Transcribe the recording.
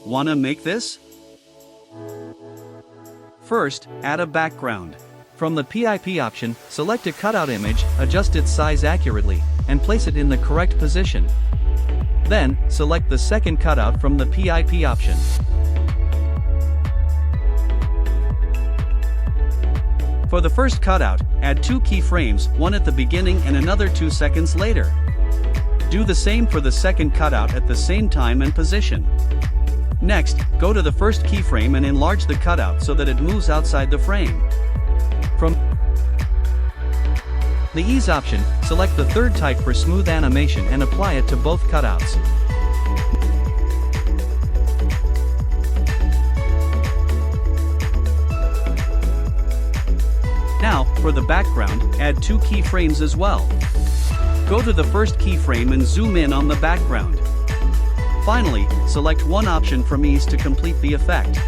Wanna make this? First, add a background. From the PIP option, select a cutout image, adjust its size accurately, and place it in the correct position. Then, select the second cutout from the PIP option. For the first cutout, add 2 keyframes, one at the beginning and another 2 seconds later. Do the same for the second cutout at the same time and position. Next, go to the first keyframe and enlarge the cutout so that it moves outside the frame. From the Ease option, select the third type for smooth animation and apply it to both cutouts. Now, for the background, add 2 keyframes as well. Go to the first keyframe and zoom in on the background. Finally, select one option from Ease to complete the effect.